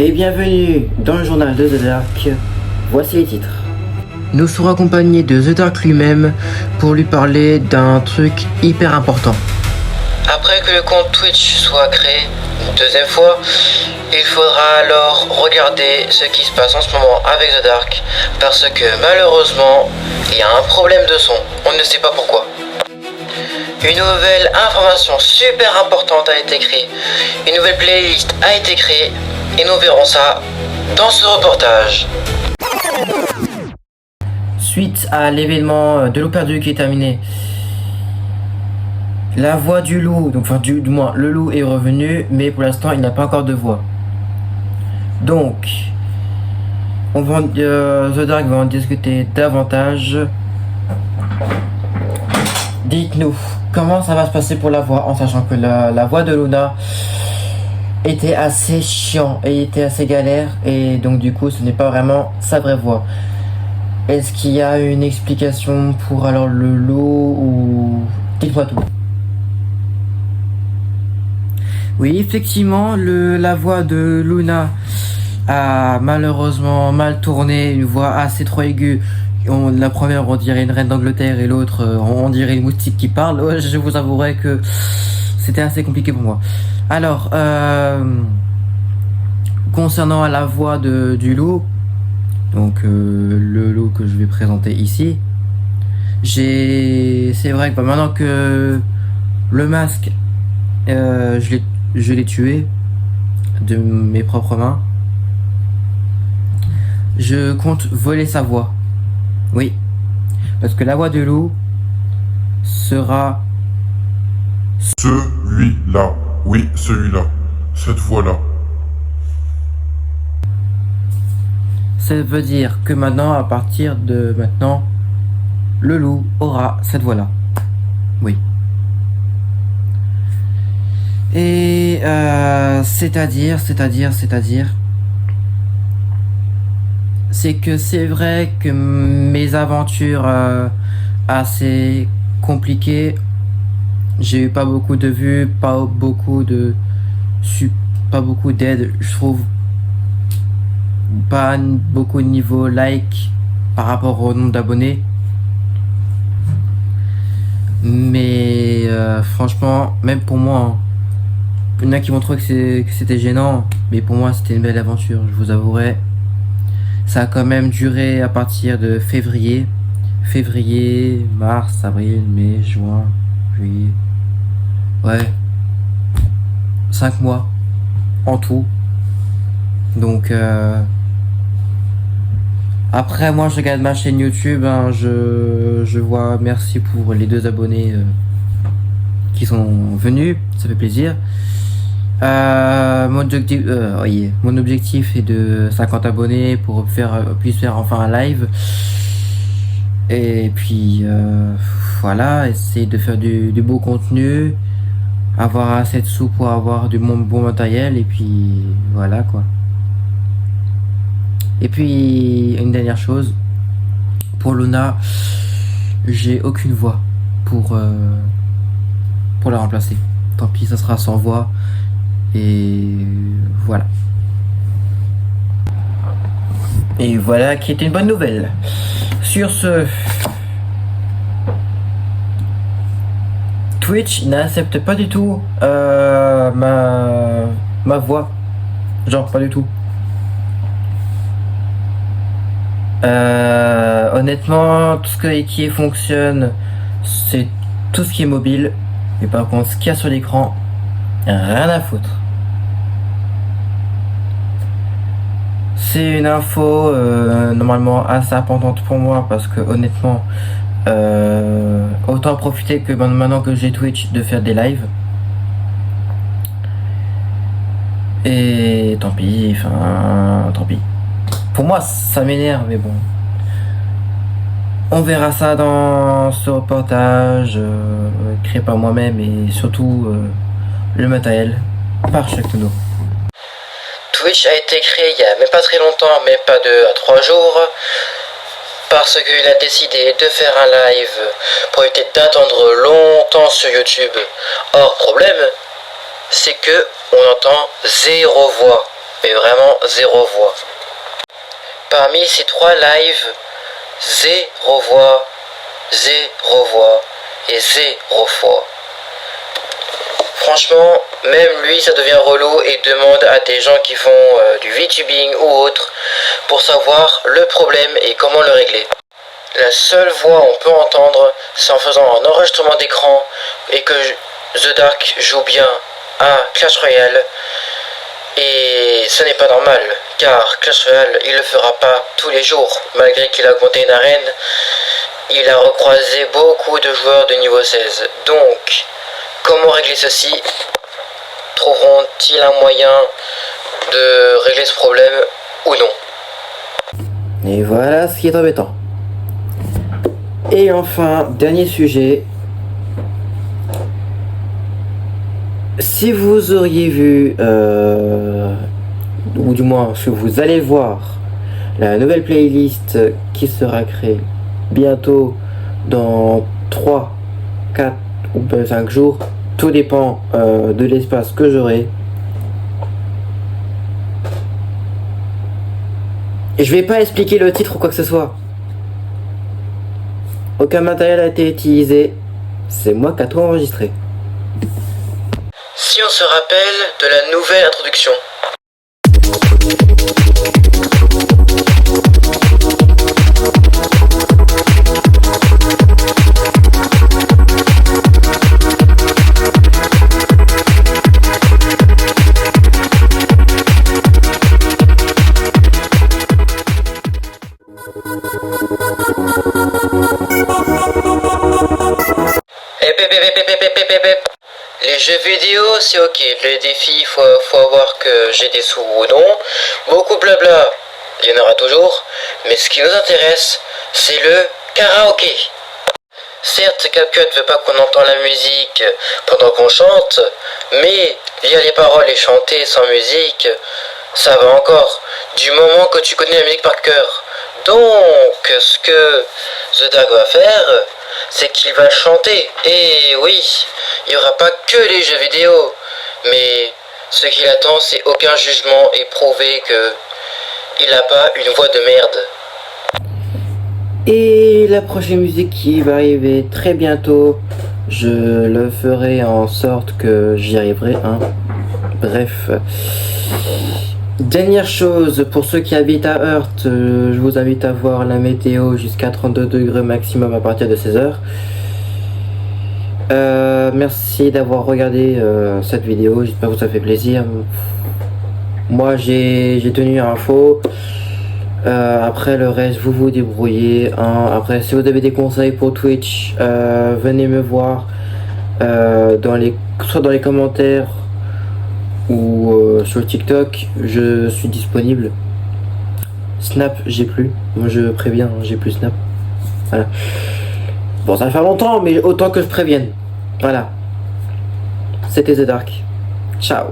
Et bienvenue dans le journal de The Dark. Voici les titres. Nous serons accompagnés de The Dark lui-même pour lui parler d'un truc hyper important. Après que le compte Twitch soit créé une deuxième fois, il faudra alors regarder ce qui se passe en ce moment avec The Dark, parce que malheureusement, il y a un problème de son, on ne sait pas pourquoi. Une nouvelle information super importante a été créée, une nouvelle playlist a été créée, et nous verrons ça dans ce reportage. Suite à l'événement de loup perdu qui est terminé, la voix du loup, donc enfin du moins le loup est revenu, mais pour l'instant il n'a pas encore de voix. Donc, The Dark va en discuter davantage. Dites-nous, comment ça va se passer pour la voix, en sachant que la voix de Luna était assez chiant et était assez galère, et donc du coup ce n'est pas vraiment sa vraie voix. Est-ce qu'il y a une explication pour alors le loup ou... Dites-moi tout. Oui, effectivement, la voix de Luna a malheureusement mal tourné, une voix assez trop aiguë. La première on dirait une reine d'Angleterre et l'autre on dirait une moustique qui parle. Ouais, je vous avouerai que c'était assez compliqué pour moi. Alors, concernant la voix du loup, donc le loup que je vais présenter ici, c'est vrai que maintenant que le masque, je l'ai tué de mes propres mains, je compte voler sa voix. Oui, parce que la voix de loup sera celui-là. Oui, celui-là. Cette voix-là. Ça veut dire que maintenant, à partir de maintenant, le loup aura cette voix-là. Oui. Et c'est-à-dire, c'est que c'est vrai que mes aventures assez compliquées, j'ai eu pas beaucoup de vues, pas beaucoup d'aide, je trouve, pas beaucoup de niveau like par rapport au nombre d'abonnés. Mais franchement, même pour moi, il y en a qui m'ont trouvé que c'était gênant, mais pour moi c'était une belle aventure, je vous avouerai. Ça a quand même duré à partir de février, mars, avril, mai, juin, juillet. Ouais, 5 mois en tout. Donc après moi je regarde ma chaîne YouTube, hein, je vois merci pour les 2 abonnés qui sont venus, ça fait plaisir. Mon objectif est de 50 abonnés pour puisse faire enfin un live. Et puis voilà, essayer de faire du beau contenu, avoir assez de sous pour avoir du bon matériel, et puis voilà quoi. Et puis une dernière chose, pour Luna, j'ai aucune voix pour la remplacer. Tant pis, ça sera sans voix. Et voilà. Et voilà qui est une bonne nouvelle. Sur ce, Twitch n'accepte pas du tout ma voix. Genre pas du tout. Honnêtement, tout ce qui fonctionne, c'est tout ce qui est mobile. Mais par contre, ce qu'il y a sur l'écran, rien à foutre. C'est une info normalement assez importante pour moi, parce que honnêtement, autant profiter que maintenant que j'ai Twitch de faire des lives. Et tant pis, tant pis. Pour moi ça m'énerve, mais bon. On verra ça dans ce reportage créé par moi-même, et surtout le matériel par chaque tonneau. Twitch a été créé il y a même pas très longtemps, même pas 2 à 3 jours, parce qu'il a décidé de faire un live pour éviter d'attendre longtemps sur YouTube. Or, problème, c'est que on entend 0 voix. mais vraiment 0 voix. Parmi ces 3 lives, 0 voix, 0 voix et 0 fois. Franchement, même lui, ça devient relou et demande à des gens qui font du VTubing ou autre pour savoir le problème et comment le régler. La seule voix on peut entendre, c'est en faisant un enregistrement d'écran et que The Dark joue bien à Clash Royale. Et ce n'est pas normal, car Clash Royale, il le fera pas tous les jours, malgré qu'il a augmenté une arène. Il a recroisé beaucoup de joueurs de niveau 16. Donc, comment régler ceci? Trouveront-ils un moyen de régler ce problème ou non? Et voilà ce qui est embêtant. Et enfin, dernier sujet. Si vous auriez vu, ou du moins si vous allez voir la nouvelle playlist qui sera créée bientôt dans 3, 4 ou 5 jours, tout dépend de l'espace que j'aurai. Et je vais pas expliquer le titre ou quoi que ce soit. Aucun matériel a été utilisé, c'est moi qui a tout enregistré. Si on se rappelle de la nouvelle introduction. Les jeux vidéo, c'est ok. Les défis, faut avoir que j'ai des sous ou non. Beaucoup blabla, il y en aura toujours. Mais ce qui nous intéresse, c'est le karaoké. Certes, CapCut veut pas qu'on entende la musique pendant qu'on chante, mais lire les paroles et chanter sans musique, ça va encore. Du moment que tu connais la musique par cœur. Donc, ce que The Dark va faire, c'est qu'il va chanter. Et oui, il n'y aura pas que les jeux vidéo, mais ce qu'il attend, c'est aucun jugement et prouver que il n'a pas une voix de merde. Et la prochaine musique qui va arriver très bientôt, je le ferai en sorte que j'y arriverai. Bref. Dernière chose, pour ceux qui habitent à Heurt, je vous invite à voir la météo jusqu'à 32 degrés maximum à partir de 16h. Merci d'avoir regardé cette vidéo, j'espère que ça fait plaisir. Moi j'ai tenu info. Après le reste, vous vous débrouillez. Après, si vous avez des conseils pour Twitch, venez me voir soit dans les commentaires ou sur TikTok. Je suis disponible. Snap, j'ai plus. Moi, je préviens, j'ai plus Snap. Voilà. Bon, ça va faire longtemps, mais autant que je prévienne. Voilà. C'était The Dark. Ciao.